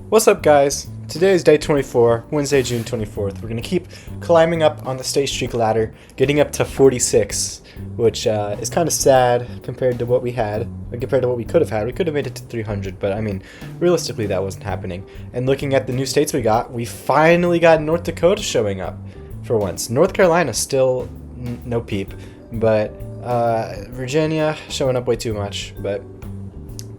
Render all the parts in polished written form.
What's up, guys? Today is day 24, Wednesday, June 24th. We're going to keep climbing up on the state streak ladder, getting up to 46, which is kind of sad compared to what we had, compared to what we could have had. We could have made it to 300, but I mean, realistically, that wasn't happening. And looking at the new states we finally got North Dakota showing up for once. North Carolina still no peep, but Virginia showing up way too much, but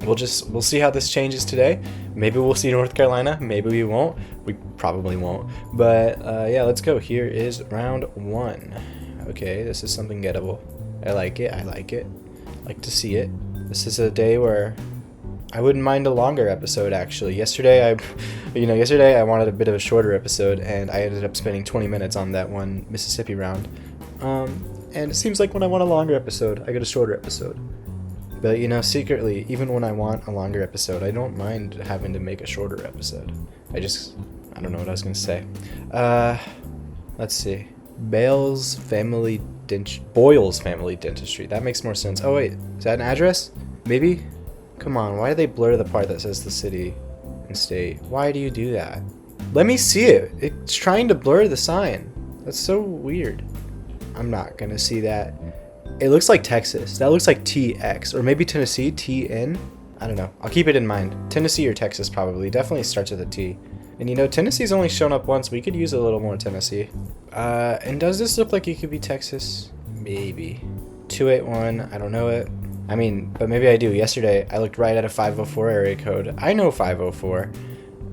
we'll see how this changes today. Maybe we'll see North Carolina, maybe we won't. We probably won't. But yeah, let's go. Here is round 1. Okay, this is something gettable. I like it. Like to see it. This is a day where I wouldn't mind a longer episode, actually. Yesterday I wanted a bit of a shorter episode, and I ended up spending 20 minutes on that one Mississippi round. And it seems like when I want a longer episode, I get a shorter episode. But, secretly, even when I want a longer episode, I don't mind having to make a shorter episode. I don't know what I was going to say. Let's see. Boyle's Family Dentistry. That makes more sense. Oh, wait. Is that an address? Maybe? Come on. Why do they blur the part that says the city and state? Why do you do that? Let me see it. It's trying to blur the sign. That's so weird. I'm not going to see that. It looks like Texas. That looks like TX. Or maybe Tennessee, TN? I don't know. I'll keep it in mind. Tennessee or Texas probably. Definitely starts with a T. And Tennessee's only shown up once. We could use a little more Tennessee. And does this look like it could be Texas? Maybe. 281. I don't know it. I mean, but maybe I do. Yesterday, I looked right at a 504 area code. I know 504.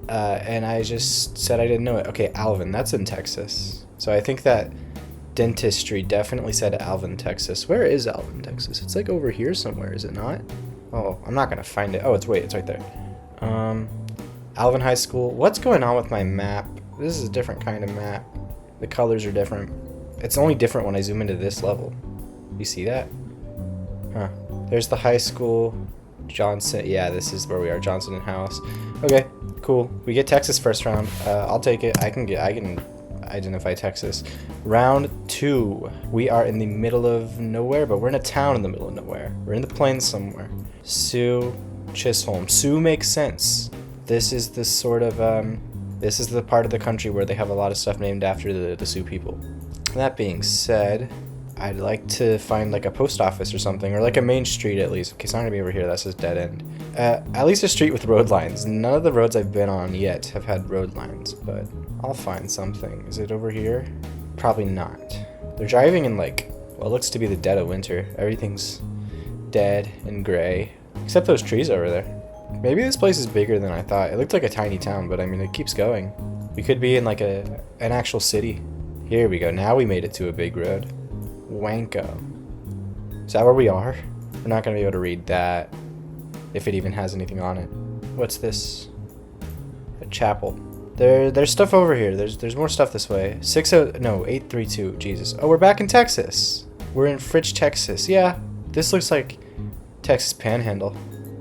And I just said I didn't know it. Okay, Alvin. That's in Texas. So I think that dentistry definitely said Alvin, Texas. Where is Alvin, Texas? It's like over here somewhere, is it not? Oh, I'm not gonna find it. Oh, it's right there. Alvin High School. What's going on with my map? This is a different kind of map. The colors are different. It's only different when I zoom into this level. You see that? Huh. There's the high school. Johnson. Yeah, this is where we are. Johnson and House. Okay, cool. We get Texas first round. I'll take it. I can identify Texas. Round 2. We are in the middle of nowhere, but we're in a town in the middle of nowhere. We're in the plains somewhere. Sioux, Chisholm. Sioux makes sense. This is the sort of this is the part of the country where they have a lot of stuff named after the Sioux people. That being said, I'd like to find like a post office or something, or like a main street at least. Okay, it's not gonna be over here. That says dead end. At least a street with road lines. None of the roads I've been on yet have had road lines, but I'll find something. Is it over here? Probably not. They're driving in like what looks to be the dead of winter. Everything's dead and gray, except those trees over there. Maybe this place is bigger than I thought. It looked like a tiny town, but I mean, it keeps going. We could be in like an actual city. Here we go. Now we made it to a big road. Wanko. Is that where we are? We're not going to be able to read that, if it even has anything on it. What's this? A chapel. There's stuff over here. There's more stuff this way. 832. Jesus. Oh, we're back in Texas. We're in Fritch, Texas. Yeah, this looks like Texas Panhandle.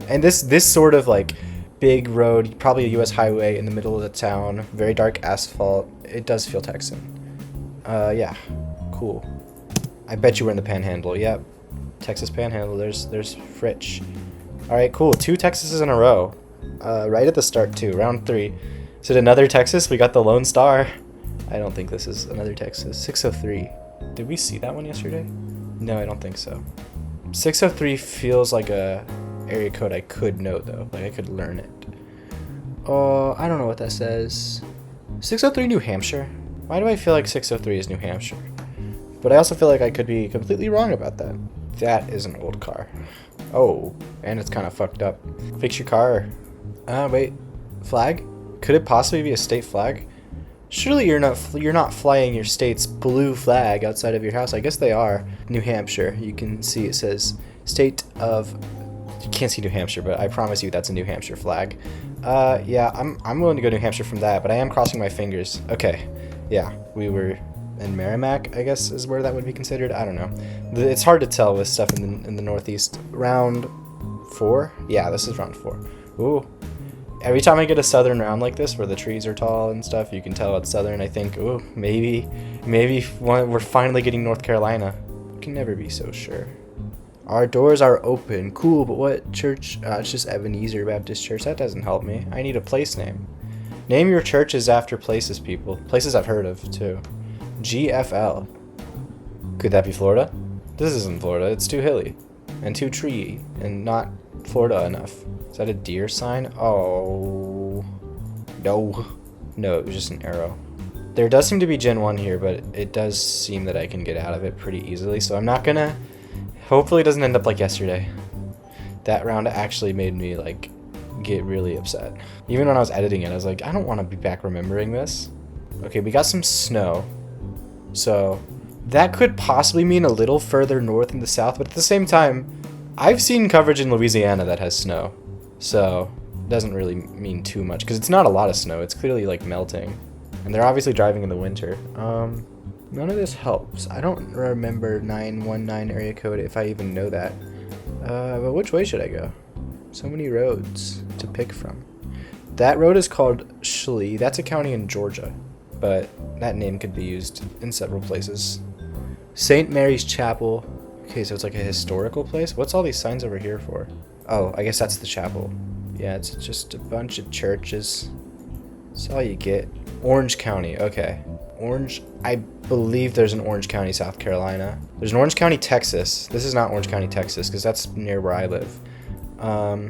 And this sort of like big road, probably a U.S. highway in the middle of the town. Very dark asphalt. It does feel Texan. Yeah, cool. I bet you we're in the Panhandle. Yep, Texas Panhandle. There's Fritch. All right, cool. 2 Texases in a row. Right at the start too. Round 3. Is it another Texas? We got the Lone Star. I don't think this is another Texas. 603. Did we see that one yesterday? No, I don't think so. 603 feels like a area code I could know though. Like I could learn it. Oh, I don't know what that says. 603 New Hampshire? Why do I feel like 603 is New Hampshire? But I also feel like I could be completely wrong about that. That is an old car. Oh, and it's kind of fucked up. Fix your car. Wait. Flag? Could it possibly be a state flag? Surely you're not flying your state's blue flag outside of your house. I guess they are. New Hampshire. You can see it says state of... You can't see New Hampshire, but I promise you that's a New Hampshire flag. Yeah, I'm willing to go New Hampshire from that, but I am crossing my fingers. Okay. Yeah, we were in Merrimack, I guess, is where that would be considered. I don't know. It's hard to tell with stuff in the Northeast. Round 4? Yeah, this is round 4. Ooh. Every time I get a southern round like this, where the trees are tall and stuff, you can tell it's southern. I think, ooh, maybe we're finally getting North Carolina. You can never be so sure. Our doors are open. Cool, but what church? It's just Ebenezer Baptist Church. That doesn't help me. I need a place name. Name your churches after places, people. Places I've heard of, too. GFL. Could that be Florida? This isn't Florida. It's too hilly. And too tree. And not Florida enough. Is that a deer sign? Oh. No. No, it was just an arrow. There does seem to be Gen 1 here, but it does seem that I can get out of it pretty easily. So I'm not gonna... Hopefully it doesn't end up like yesterday. That round actually made me, like, get really upset. Even when I was editing it, I was like, I don't want to be back remembering this. Okay, we got some snow. So that could possibly mean a little further north in the south, but at the same time, I've seen coverage in Louisiana that has snow. So it doesn't really mean too much, because it's not a lot of snow. It's clearly, like, melting. And they're obviously driving in the winter. None of this helps. I don't remember 919 area code, if I even know that. But which way should I go? So many roads to pick from. That road is called Schley. That's a county in Georgia, but that name could be used in several places. St. Mary's Chapel. Okay, so it's like a historical place. What's all these signs over here for? Oh, I guess that's the chapel. Yeah, it's just a bunch of churches. That's all you get. Orange County. Okay. Orange. I believe there's an Orange County, South Carolina. There's an Orange County, Texas. This is not Orange County, Texas, because that's near where I live.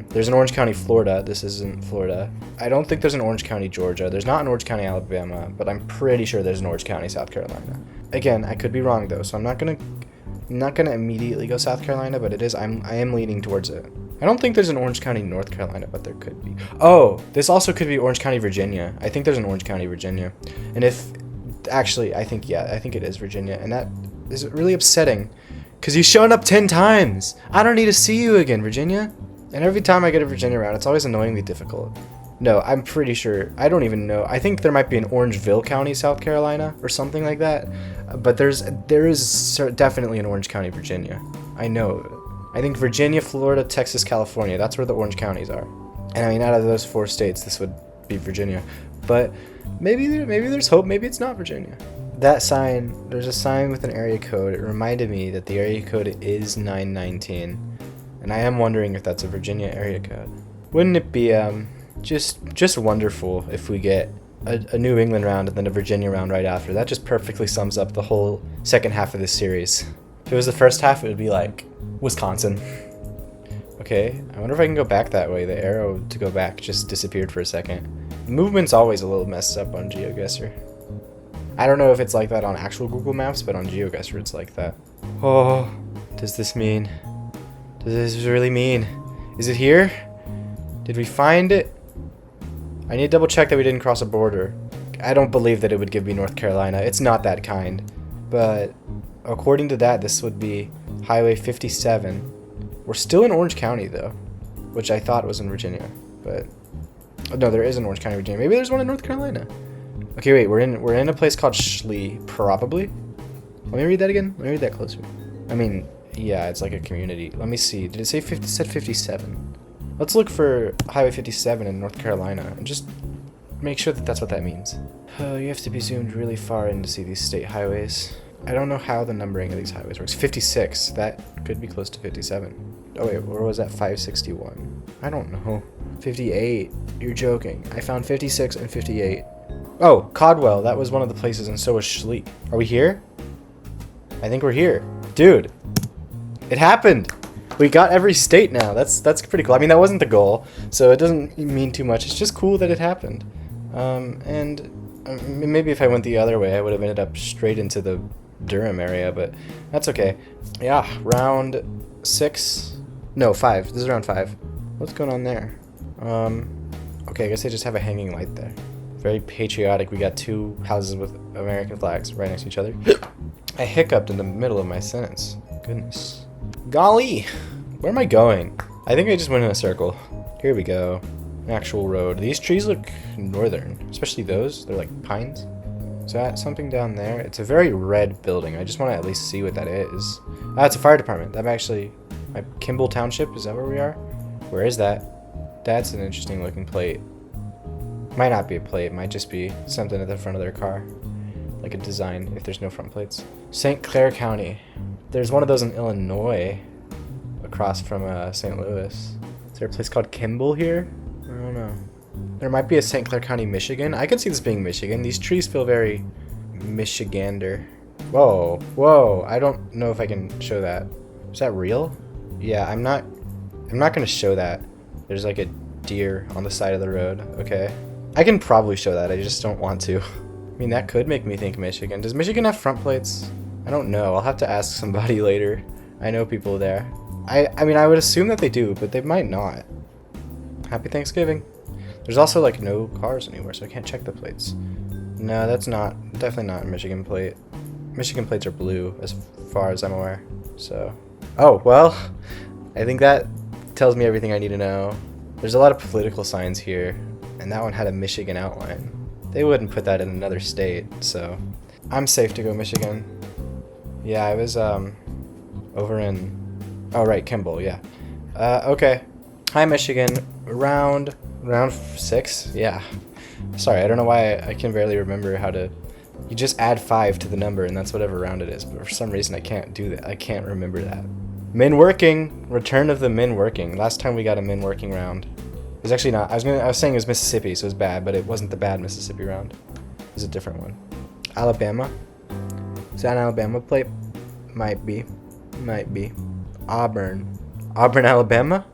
There's an Orange County, Florida. This isn't Florida. I don't think there's an Orange County, Georgia. There's not an Orange County, Alabama, but I'm pretty sure there's an Orange County, South Carolina. Again, I could be wrong though, so I'm not gonna immediately go South Carolina, but I am leaning towards it. I don't think there's an Orange County, North Carolina, but there could be. Oh, this also could be Orange County, Virginia. I think there's an Orange County, Virginia. And actually, I think it is Virginia, and that is really upsetting, because you've shown up 10 times. I don't need to see you again, Virginia. And every time I get a Virginia round, it's always annoyingly difficult. No, I'm pretty sure. I don't even know. I think there might be an Orangeville County, South Carolina, or something like that. But there is definitely an Orange County, Virginia. I know. I think Virginia, Florida, Texas, California. That's where the Orange Counties are. And I mean, out of those 4 states, this would be Virginia. But maybe there's hope. Maybe it's not Virginia. That sign, there's a sign with an area code. It reminded me that the area code is 919. And I am wondering if that's a Virginia area code. Wouldn't it be just wonderful if we get a New England round and then a Virginia round right after? That just perfectly sums up the whole second half of this series. If it was the first half, it would be like Wisconsin. Okay, I wonder if I can go back that way. The arrow to go back just disappeared for a second. The movement's always a little messed up on GeoGuessr. I don't know if it's like that on actual Google Maps, but on GeoGuessr it's like that. Oh, does this mean... Does this really mean? Is it here? Did we find it? I need to double check that we didn't cross a border. I don't believe that it would give me North Carolina. It's not that kind. But according to that, this would be Highway 57. We're still in Orange County, though, which I thought was in Virginia. But no, there is an Orange County, Virginia. Maybe there's one in North Carolina. Okay, wait. We're in a place called Schley, probably. Let me read that again. Let me read that closer. I mean... Yeah, it's like a community. Let me see. Did it say 50? It said 57. Let's look for Highway 57 in North Carolina and just make sure that that's what that means. Oh, you have to be zoomed really far in to see these state highways. I don't know how the numbering of these highways works. 56. That could be close to 57. Oh, wait. Where was that? 561. I don't know. 58. You're joking. I found 56 and 58. Oh, Codwell. That was one of the places, and so was Schley. Are we here? I think we're here. Dude. It happened. We got every state now. That's pretty cool. I mean, that wasn't the goal, so it doesn't mean too much. It's just cool that it happened. Maybe if I went the other way, I would have ended up straight into the Durham area, but that's okay. Yeah, round 6. No, 5. This is round 5. What's going on there? Okay, I guess they just have a hanging light there. Very patriotic. We got 2 houses with American flags right next to each other. I hiccuped in the middle of my sentence. Goodness. Golly! Where am I going? I think I just went in a circle. Here we go. An actual road. These trees look northern, especially those. They're like pines. Is that something down there? It's a very red building. I just want to at least see what that is. Ah, it's a fire department. I'm actually... Kimball Township, is that where we are? Where is that? That's an interesting looking plate. Might not be a plate. It might just be something at the front of their car. Like a design, if there's no front plates. St. Clair County. There's one of those in Illinois, across from St. Louis. Is there a place called Kimball here? I don't know. There might be a St. Clair County, Michigan. I could see this being Michigan. These trees feel very Michigander. Whoa, whoa. I don't know if I can show that. Is that real? Yeah, I'm not gonna show that. There's like a deer on the side of the road. Okay. I can probably show that. I just don't want to. I mean, that could make me think Michigan. Does Michigan have front plates? I don't know. I'll have to ask somebody later. I know people there. I mean, I would assume that they do, but they might not. Happy Thanksgiving. There's also like no cars anywhere, so I can't check the plates. No, that's not, definitely not a Michigan plate. Michigan plates are blue as far as I'm aware. So, oh, well, I think that tells me everything I need to know. There's a lot of political signs here, and that one had a Michigan outline. They wouldn't put that in another state, so I'm safe to go Michigan. Yeah, I was over in, oh right, Kimball, yeah. Okay. Hi Michigan, round 6? Yeah. Sorry, I don't know why I can barely remember how to, you just add 5 to the number and that's whatever round it is, but for some reason I can't do that. I can't remember that. Min working, return of the min working. Last time we got a min working round. It was actually not, I was saying it was Mississippi, so it was bad, but it wasn't the bad Mississippi round. It was a different one. Alabama. Is that an Alabama plate? Might be. Might be. Auburn. Auburn, Alabama?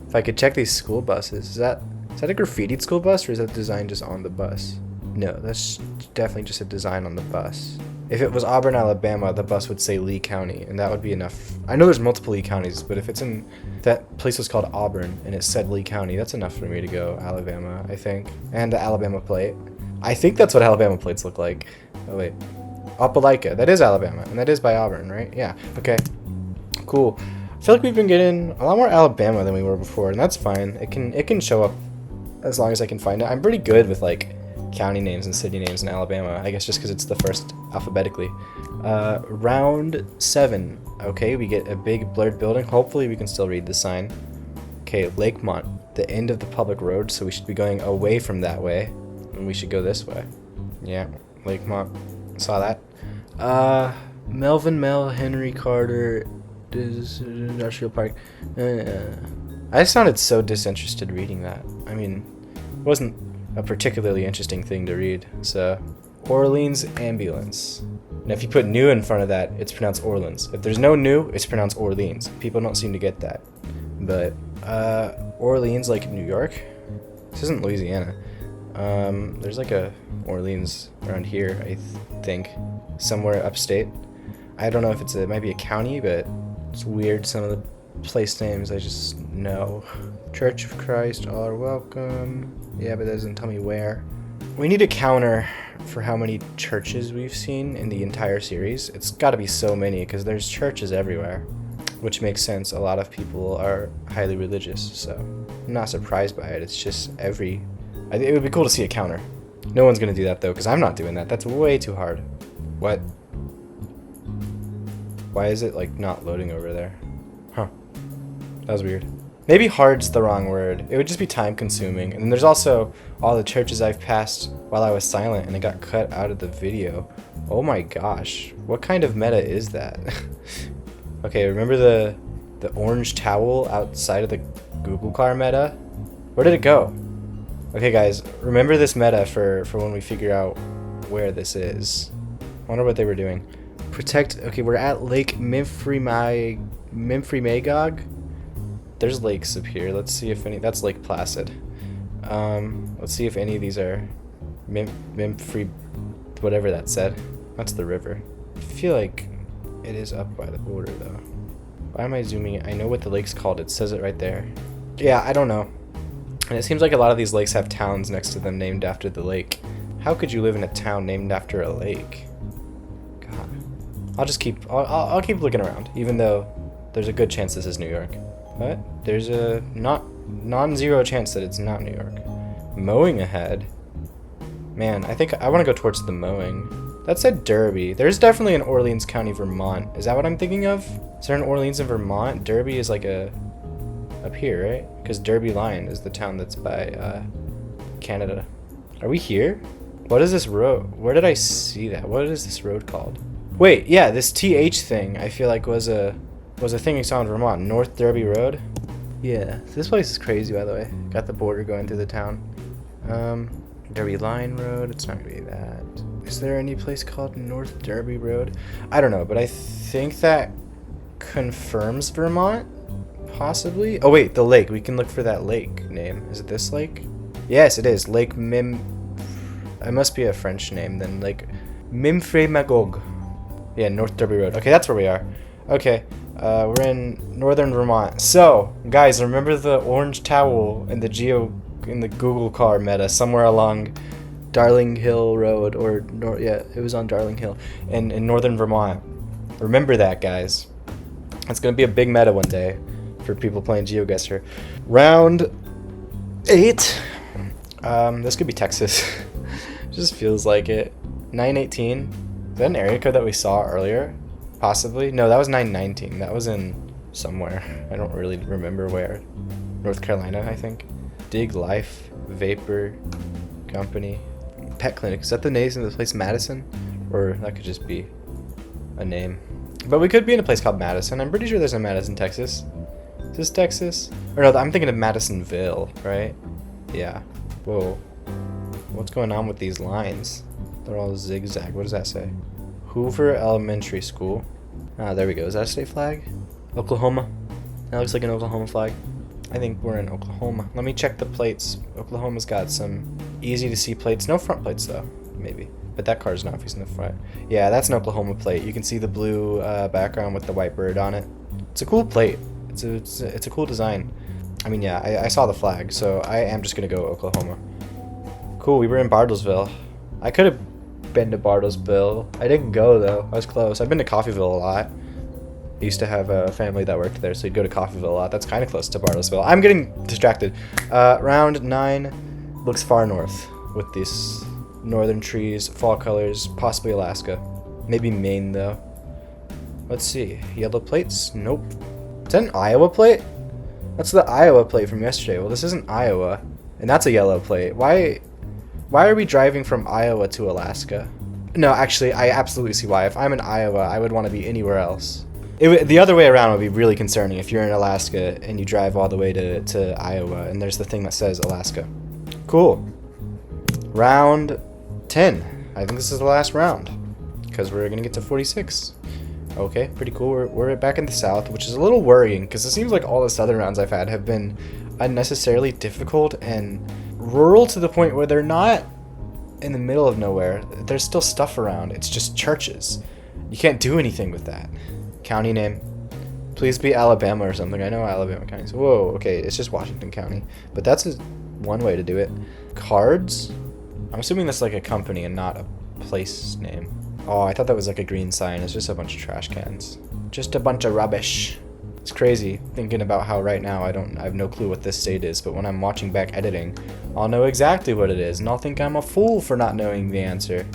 If I could check these school buses, is that a graffitied school bus or is that design just on the bus? No, that's definitely just a design on the bus. If it was Auburn, Alabama, the bus would say Lee County, and that would be enough. I know there's multiple Lee counties, but if it's in, that place was called Auburn, and it said Lee County, that's enough for me to go Alabama, I think. And the Alabama plate. I think that's what Alabama plates look like. Oh wait. Opelika, that is Alabama, and that is by Auburn, right? Yeah, okay. Cool. I feel like we've been getting a lot more Alabama than we were before, and that's fine. It can show up as long as I can find it. I'm pretty good with like county names and city names in Alabama, I guess just because it's the first alphabetically. Round 7. Okay, we get a big blurred building. Hopefully we can still read the sign. Okay, Lakemont, the end of the public road, so we should be going away from that way, and we should go this way. Yeah, Lakemont. Saw that. Melvin Mel Henry Carter Industrial Park. I sounded so disinterested reading that. I mean, it wasn't a particularly interesting thing to read. So, Orleans Ambulance. Now, if you put new in front of that, it's pronounced Orleans. If there's no new, it's pronounced Orleans. People don't seem to get that. But, Orleans, like New York? This isn't Louisiana. There's like a Orleans around here, I think. Somewhere upstate. I don't know if it might be a county, but it's weird. Some of the place names I just know. Church of Christ, all are welcome. Yeah, but that doesn't tell me where. We need a counter for how many churches we've seen in the entire series. It's got to be so many because there's churches everywhere, which makes sense. A lot of people are highly religious, so I'm not surprised by it. It's just it would be cool to see a counter. No one's going to do that though because I'm not doing that. That's way too hard. What? Why is it like not loading over there? Huh. That was weird. Maybe hard's the wrong word. It would just be time consuming. And then there's also all the churches I've passed while I was silent and it got cut out of the video. Oh my gosh. What kind of meta is that? Okay, remember the orange towel outside of the Google car meta? Where did it go? Okay guys, remember this meta for when we figure out where this is. I wonder what they were doing. Protect, okay, we're at Lake Memphremagog. There's lakes up here. Let's see if any, that's Lake Placid. Let's see if any of these are Memphrey, whatever that said. That's the river. I feel like it is up by the border though. Why am I zooming in? I know what the lake's called. It says it right there. Yeah, I don't know. And it seems like a lot of these lakes have towns next to them named after the lake. How could you live in a town named after a lake? God. I'll keep looking around, even though there's a good chance this is New York. But there's a non-zero chance that it's not New York. Mowing ahead. Man, I think I want to go towards the mowing. That said Derby. There's definitely an Orleans County, Vermont. Is that what I'm thinking of? Is there an Orleans in Vermont? Derby is like up here, right? Because Derby Line is the town that's by Canada. Are we here? What is this road? Where did I see that? What is this road called? Wait, yeah, this TH thing I feel like was a thing we saw in Vermont. North Derby Road. Yeah, this place is crazy by the way. Got the border going through the town. Derby Line Road. It's not gonna be that. Is there any place called North Derby Road? I don't know, but I think that confirms Vermont. Possibly. Oh wait, the lake. We can look for that lake name. Is it this lake? Yes, it is. Lake Mim. It must be a French name then. Lake Mimfremagog. Yeah, North Derby Road. Okay, that's where we are. Okay, we're in northern Vermont. So, guys, remember the orange towel in the Google car meta somewhere along Darling Hill Road, or yeah, it was on Darling Hill in northern Vermont. Remember that, guys. It's gonna be a big meta one day for people playing GeoGuessr. Round 8. This could be Texas. Just feels like it. 918. Is that an area code that we saw earlier? Possibly. No, that was 919. That was in somewhere. I don't really remember where. North Carolina, I think. Dig Life, Vapor Company, Pet Clinic. Is that the name of the place, Madison? Or that could just be a name. But we could be in a place called Madison. I'm pretty sure there's a Madison, Texas. Is this Texas? Or no, I'm thinking of Madisonville, right? Yeah. Whoa. What's going on with these lines? They're all zigzag. What does that say? Hoover Elementary School. Ah, there we go. Is that a state flag? Oklahoma. That looks like an Oklahoma flag. I think we're in Oklahoma. Let me check the plates. Oklahoma's got some easy to see plates. No front plates though, maybe. But that car's not facing the front. Yeah, that's an Oklahoma plate. You can see the blue background with the white bird on it. It's a cool plate. It's a cool design. I mean, yeah, I saw the flag, so I am just gonna go Oklahoma. Cool, we were in Bartlesville. I could have been to Bartlesville. I didn't go though. I was close. I've been to Coffeyville a lot. I used to have a family that worked there, so you'd go to Coffeyville a lot. That's kind of close to Bartlesville. I'm getting distracted. Round 9 looks far north with these northern trees, fall colors, possibly Alaska. Maybe Maine though. Let's see. Yellow plates? Nope. Is that an Iowa plate? That's the Iowa plate from yesterday. Well, this isn't Iowa, and that's a yellow plate. Why are we driving from Iowa to Alaska? No, actually, I absolutely see why. If I'm in Iowa, I would want to be anywhere else. The other way around would be really concerning if you're in Alaska and you drive all the way to Iowa and there's the thing that says Alaska. Cool. Round 10. I think this is the last round because we're going to get to 46. Okay, pretty cool. We're back in the south, which is a little worrying because it seems like all the southern rounds I've had have been unnecessarily difficult and rural to the point where they're not in the middle of nowhere. There's still stuff around. It's just churches. You can't do anything with that. County name. Please be Alabama or something. I know Alabama counties. Whoa, okay, it's just Washington County. But that's one way to do it. Cards? I'm assuming that's like a company and not a place name. Oh, I thought that was like a green sign. It's just a bunch of trash cans. Just a bunch of rubbish. It's crazy thinking about how right now I have no clue what this state is, but when I'm watching back editing, I'll know exactly what it is, and I'll think I'm a fool for not knowing the answer.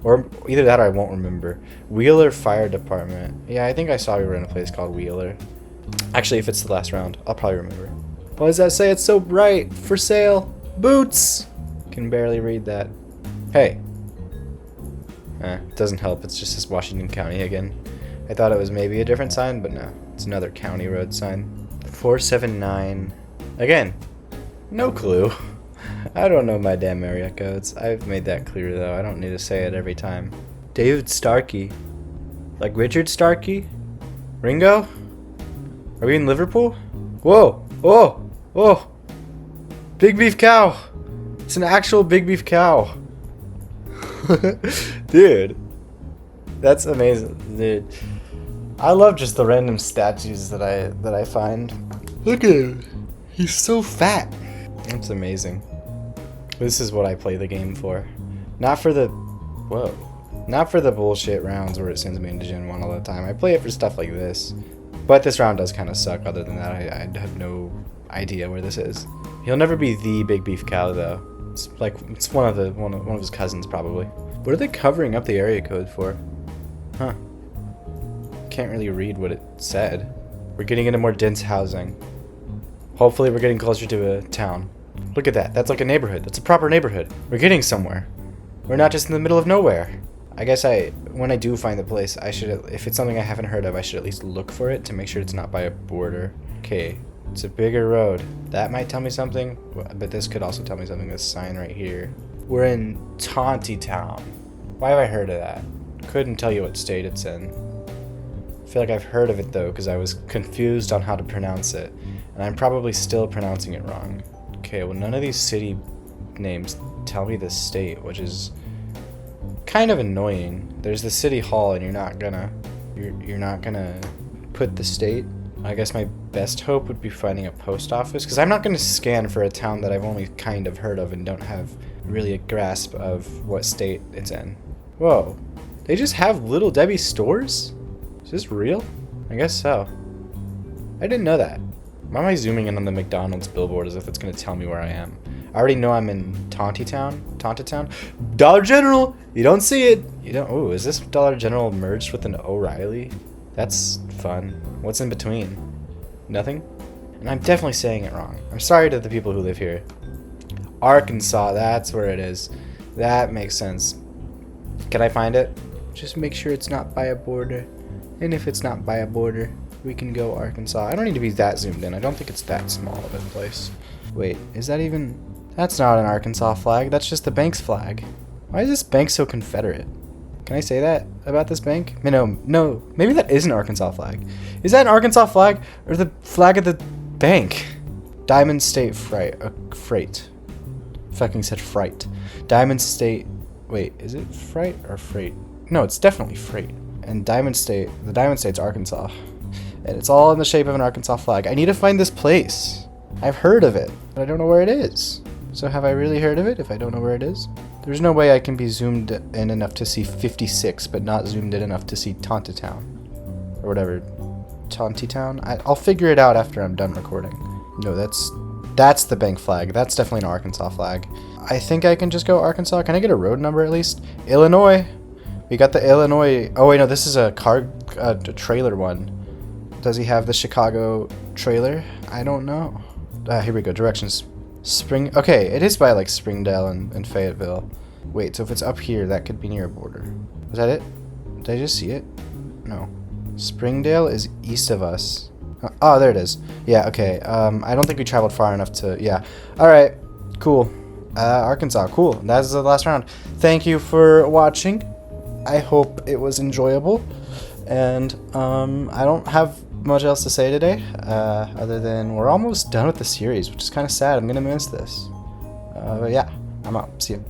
Or either that or I won't remember. Wheeler Fire Department. Yeah, I think I saw we were in a place called Wheeler. Actually, if it's the last round, I'll probably remember. What does that say? It's so bright. For sale. Boots. Can barely read that. Hey. It doesn't help. It's just this Washington County again. I thought it was maybe a different sign, but no. It's another county road sign. 479. Again, no clue. I don't know my damn area codes. I've made that clear though. I don't need to say it every time. David Starkey. Like Richard Starkey? Ringo? Are we in Liverpool? Whoa! Whoa! Whoa! Big beef cow! It's an actual big beef cow. Dude. That's amazing. Dude. I love just the random statues that I find. Look at him. He's so fat. That's amazing. This is what I play the game for. Not for the... Whoa. Not for the bullshit rounds where it sends me into Gen 1 all the time. I play it for stuff like this. But this round does kind of suck. Other than that, I have no idea where this is. He'll never be the big beef cow, though. It's like... It's one of his cousins, probably. What are they covering up the area code for? Huh. Can't really read what it said. We're getting into more dense housing. Hopefully we're getting closer to a town. Look at that. That's like a neighborhood. That's a proper neighborhood. We're getting somewhere. We're not just in the middle of nowhere. I guess when I do find the place, I should, if it's something I haven't heard of, I should at least look for it to make sure it's not by a border. Okay. It's a bigger road. That might tell me something, but this could also tell me something. This sign right here. We're in Town. Why have I heard of that? Couldn't tell you what state it's in. I feel like I've heard of it though, because I was confused on how to pronounce it. And I'm probably still pronouncing it wrong. Okay, well none of these city names tell me the state, which is kind of annoying. There's the city hall and you're not gonna put the state. I guess my best hope would be finding a post office, because I'm not going to scan for a town that I've only kind of heard of and don't have really a grasp of what state it's in. Whoa, they just have Little Debbie stores? Is this real? I guess so. I didn't know that. Why am I zooming in on the McDonald's billboard as if it's going to tell me where I am? I already know I'm in Town. Dollar General! You don't see it! You don't. Oh, is this Dollar General merged with an O'Reilly? That's fun. What's in between? Nothing? And I'm definitely saying it wrong. I'm sorry to the people who live here. Arkansas, that's where it is. That makes sense. Can I find it? Just make sure it's not by a border. And if it's not by a border, we can go Arkansas. I don't need to be that zoomed in. I don't think it's that small of a place. Wait, is that even... That's not an Arkansas flag. That's just the bank's flag. Why is this bank so Confederate? Can I say that about this bank? No. Maybe that is an Arkansas flag. Is that an Arkansas flag or the flag of the bank? Diamond State Freight. Fucking said fright. Diamond State. Wait, is it fright or freight? No, it's definitely freight. And Diamond State. The Diamond State's Arkansas. And it's all in the shape of an Arkansas flag. I need to find this place. I've heard of it, but I don't know where it is. So have I really heard of it if I don't know where it is? There's no way I can be zoomed in enough to see 56, but not zoomed in enough to see Town. Or whatever. Town? I'll figure it out after I'm done recording. No, that's the bank flag. That's definitely an Arkansas flag. I think I can just go Arkansas. Can I get a road number at least? Illinois. We got the Illinois. Oh wait, no, this is a trailer one. Does he have the Chicago trailer? I don't know. Here we go. Directions. Okay, it is by like Springdale and Fayetteville. Wait, so if it's up here, that could be near a border. Was that it? Did I just see it? No. Springdale is east of us. Oh, there it is. Yeah, okay. I don't think we traveled far enough to... Yeah. Alright, cool. Arkansas, cool. That's the last round. Thank you for watching. I hope it was enjoyable. And I don't have much else to say today, other than we're almost done with the series, which is kind of sad. I'm gonna miss this. But yeah, I'm out. See you.